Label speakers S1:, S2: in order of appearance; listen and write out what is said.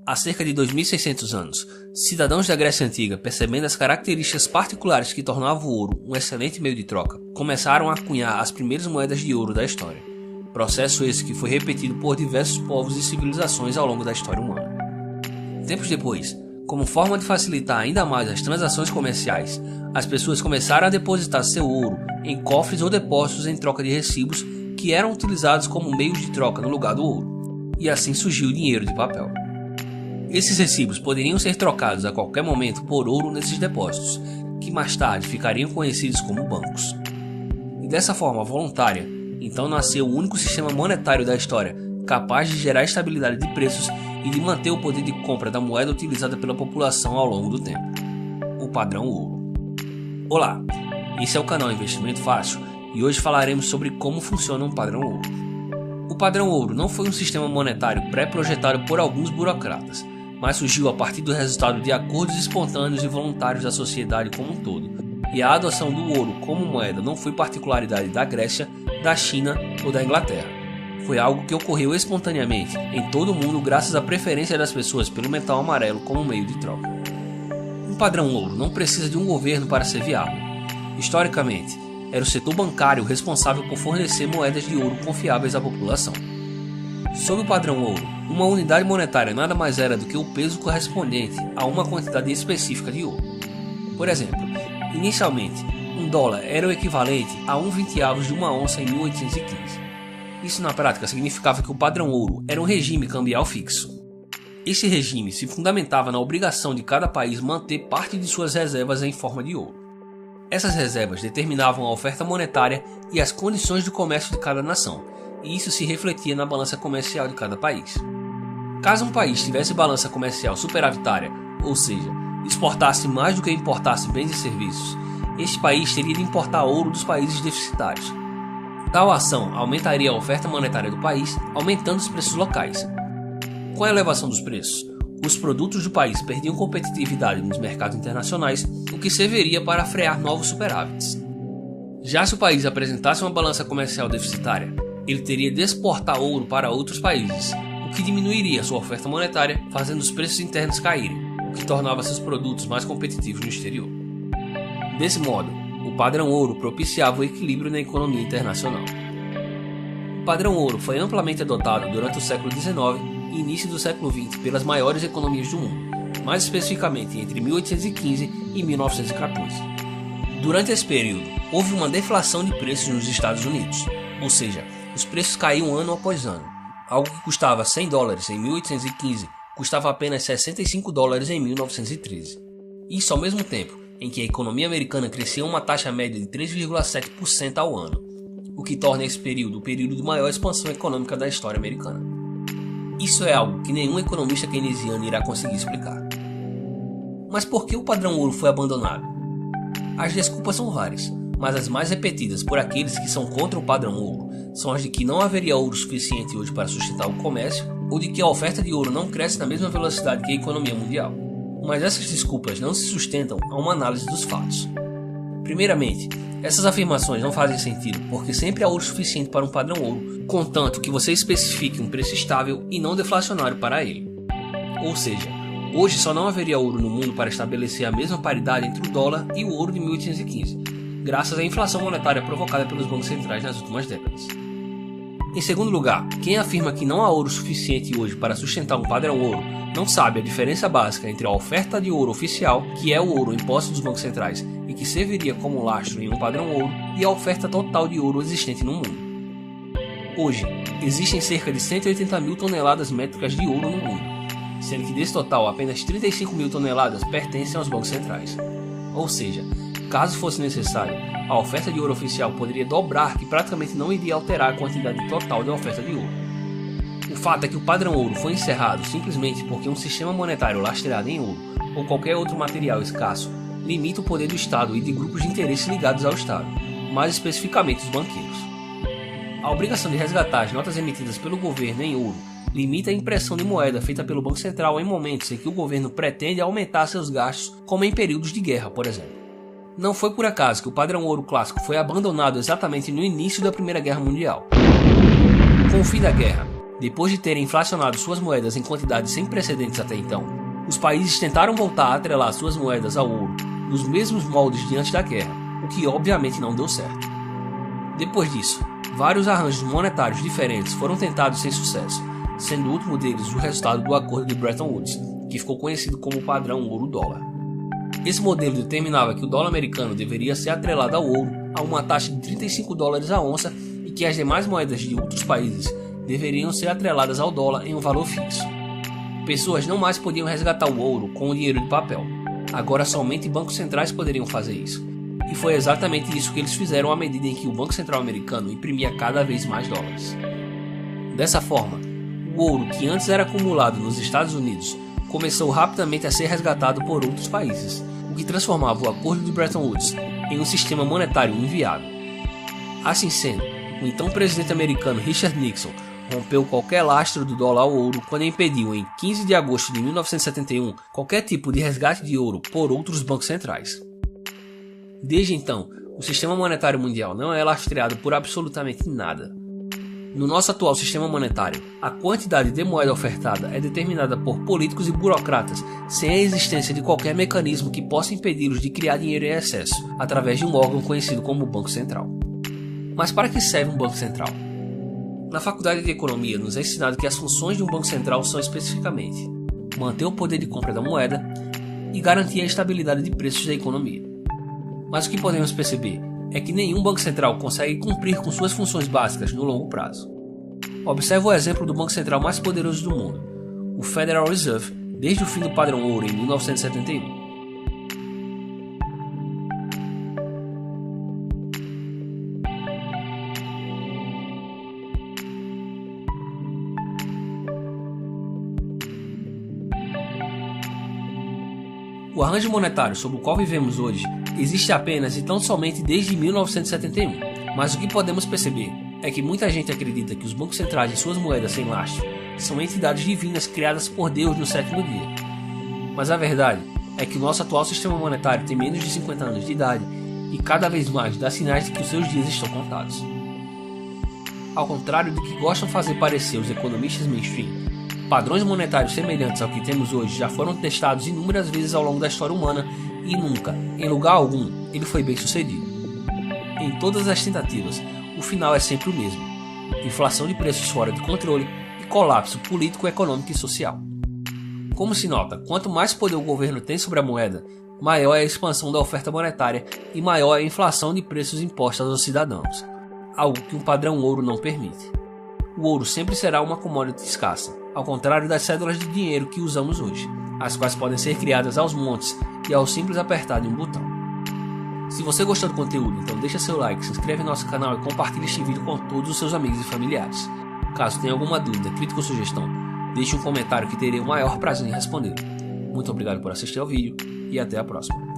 S1: Há cerca de 2600 anos, cidadãos da Grécia Antiga, percebendo as características particulares que tornavam o ouro um excelente meio de troca, começaram a cunhar as primeiras moedas de ouro da história. Processo esse que foi repetido por diversos povos e civilizações ao longo da história humana. Tempos depois, como forma de facilitar ainda mais as transações comerciais, as pessoas começaram a depositar seu ouro em cofres ou depósitos em troca de recibos que eram utilizados como meios de troca no lugar do ouro, e assim surgiu o dinheiro de papel. Esses recibos poderiam ser trocados a qualquer momento por ouro nesses depósitos, que mais tarde ficariam conhecidos como bancos. E dessa forma voluntária, então nasceu o único sistema monetário da história capaz de gerar estabilidade de preços e de manter o poder de compra da moeda utilizada pela população ao longo do tempo: o padrão ouro. Olá, esse é o canal Investimento Fácil e hoje falaremos sobre como funciona um padrão ouro. O padrão ouro não foi um sistema monetário pré-projetado por alguns burocratas, mas surgiu a partir do resultado de acordos espontâneos e voluntários da sociedade como um todo, e a adoção do ouro como moeda não foi particularidade da Grécia, da China ou da Inglaterra. Foi algo que ocorreu espontaneamente em todo o mundo graças à preferência das pessoas pelo metal amarelo como meio de troca. Um padrão ouro não precisa de um governo para ser viável. Historicamente, era o setor bancário responsável por fornecer moedas de ouro confiáveis à população. Sob o padrão ouro, uma unidade monetária nada mais era do que o peso correspondente a uma quantidade específica de ouro. Por exemplo, inicialmente, $1 era o equivalente a 1/20 de uma onça em 1815. Isso na prática significava que o padrão ouro era um regime cambial fixo. Esse regime se fundamentava na obrigação de cada país manter parte de suas reservas em forma de ouro. Essas reservas determinavam a oferta monetária e as condições de comércio de cada nação, e isso se refletia na balança comercial de cada país. Caso um país tivesse balança comercial superavitária, ou seja, exportasse mais do que importasse bens e serviços, este país teria de importar ouro dos países deficitários. Tal ação aumentaria a oferta monetária do país, aumentando os preços locais. Com a elevação dos preços, os produtos do país perdiam competitividade nos mercados internacionais, o que serviria para frear novos superávites. Já se o país apresentasse uma balança comercial deficitária, ele teria de exportar ouro para outros países, o que diminuiria sua oferta monetária, fazendo os preços internos caírem, o que tornava seus produtos mais competitivos no exterior. Desse modo, o padrão ouro propiciava o equilíbrio na economia internacional. O padrão ouro foi amplamente adotado durante o século XIX e início do século XX pelas maiores economias do mundo, mais especificamente entre 1815 e 1914. Durante esse período, houve uma deflação de preços nos Estados Unidos, ou seja, os preços caíam ano após ano. Algo que custava $100 em 1815 custava apenas $65 em 1913. Isso ao mesmo tempo em que a economia americana crescia uma taxa média de 3,7% ao ano, o que torna esse período o período de maior expansão econômica da história americana. Isso é algo que nenhum economista keynesiano irá conseguir explicar. Mas por que o padrão ouro foi abandonado? As desculpas são várias, mas as mais repetidas por aqueles que são contra o padrão ouro são as de que não haveria ouro suficiente hoje para sustentar o comércio ou de que a oferta de ouro não cresce na mesma velocidade que a economia mundial. Mas essas desculpas não se sustentam a uma análise dos fatos. Primeiramente, essas afirmações não fazem sentido porque sempre há ouro suficiente para um padrão ouro, contanto que você especifique um preço estável e não deflacionário para ele. Ou seja, hoje só não haveria ouro no mundo para estabelecer a mesma paridade entre o dólar e o ouro de 1815, graças à inflação monetária provocada pelos bancos centrais nas últimas décadas. Em segundo lugar, quem afirma que não há ouro suficiente hoje para sustentar um padrão ouro não sabe a diferença básica entre a oferta de ouro oficial, que é o ouro em posse dos bancos centrais e que serviria como lastro em um padrão ouro, e a oferta total de ouro existente no mundo. Hoje, existem cerca de 180 mil toneladas métricas de ouro no mundo, sendo que desse total apenas 35 mil toneladas pertencem aos bancos centrais. Ou seja, caso fosse necessário, a oferta de ouro oficial poderia dobrar, que praticamente não iria alterar a quantidade total da oferta de ouro. O fato é que o padrão ouro foi encerrado simplesmente porque um sistema monetário lastreado em ouro ou qualquer outro material escasso limita o poder do Estado e de grupos de interesse ligados ao Estado, mais especificamente os banqueiros. A obrigação de resgatar as notas emitidas pelo governo em ouro limita a impressão de moeda feita pelo Banco Central em momentos em que o governo pretende aumentar seus gastos, como em períodos de guerra, por exemplo. Não foi por acaso que o padrão ouro clássico foi abandonado exatamente no início da Primeira Guerra Mundial. Com o fim da guerra, Depois de terem inflacionado suas moedas em quantidades sem precedentes até então, os países tentaram voltar a atrelar suas moedas ao ouro nos mesmos moldes de antes da guerra, o que obviamente não deu certo. Depois disso, vários arranjos monetários diferentes foram tentados sem sucesso, sendo o último deles o resultado do acordo de Bretton Woods, que ficou conhecido como o padrão ouro-dólar. Esse modelo determinava que o dólar americano deveria ser atrelado ao ouro a uma taxa de 35 dólares a onça e que as demais moedas de outros países deveriam ser atreladas ao dólar em um valor fixo. Pessoas não mais podiam resgatar o ouro com o dinheiro de papel. Agora somente bancos centrais poderiam fazer isso. E foi exatamente isso que eles fizeram à medida em que o Banco Central americano imprimia cada vez mais dólares. Dessa forma, o ouro que antes era acumulado nos Estados Unidos começou rapidamente a ser resgatado por outros países, o que transformava o acordo de Bretton Woods em um sistema monetário inviável. Assim sendo, o então presidente americano Richard Nixon rompeu qualquer lastro do dólar ao ouro quando impediu em 15 de agosto de 1971 qualquer tipo de resgate de ouro por outros bancos centrais. Desde então, o sistema monetário mundial não é lastreado por absolutamente nada. No nosso atual sistema monetário, a quantidade de moeda ofertada é determinada por políticos e burocratas sem a existência de qualquer mecanismo que possa impedi-los de criar dinheiro em excesso, através de um órgão conhecido como Banco Central. Mas para que serve um Banco Central? Na Faculdade de Economia nos é ensinado que as funções de um Banco Central são especificamente manter o poder de compra da moeda e garantir a estabilidade de preços da economia. Mas o que podemos perceber é que nenhum Banco Central consegue cumprir com suas funções básicas no longo prazo. Observe o exemplo do Banco Central mais poderoso do mundo, o Federal Reserve, desde o fim do padrão ouro em 1971. O arranjo monetário sob o qual vivemos hoje existe apenas e tão somente desde 1971, mas o que podemos perceber é que muita gente acredita que os bancos centrais e suas moedas sem lastro são entidades divinas criadas por Deus no sétimo dia. Mas a verdade é que o nosso atual sistema monetário tem menos de 50 anos de idade e cada vez mais dá sinais de que os seus dias estão contados. Ao contrário do que gostam de fazer parecer os economistas mainstream, padrões monetários semelhantes ao que temos hoje já foram testados inúmeras vezes ao longo da história humana e nunca, em lugar algum, ele foi bem sucedido. Em todas as tentativas, o final é sempre o mesmo: inflação de preços fora de controle e colapso político, econômico e social. Como se nota, quanto mais poder o governo tem sobre a moeda, maior é a expansão da oferta monetária e maior é a inflação de preços impostos aos cidadãos, algo que um padrão ouro não permite. O ouro sempre será uma commodity escassa, ao contrário das cédulas de dinheiro que usamos hoje, as quais podem ser criadas aos montes e ao simples apertar de um botão. Se você gostou do conteúdo, então deixa seu like, se inscreve no nosso canal e compartilhe este vídeo com todos os seus amigos e familiares. Caso tenha alguma dúvida, crítica ou sugestão, deixe um comentário que terei o maior prazer em responder. Muito obrigado por assistir ao vídeo e até a próxima.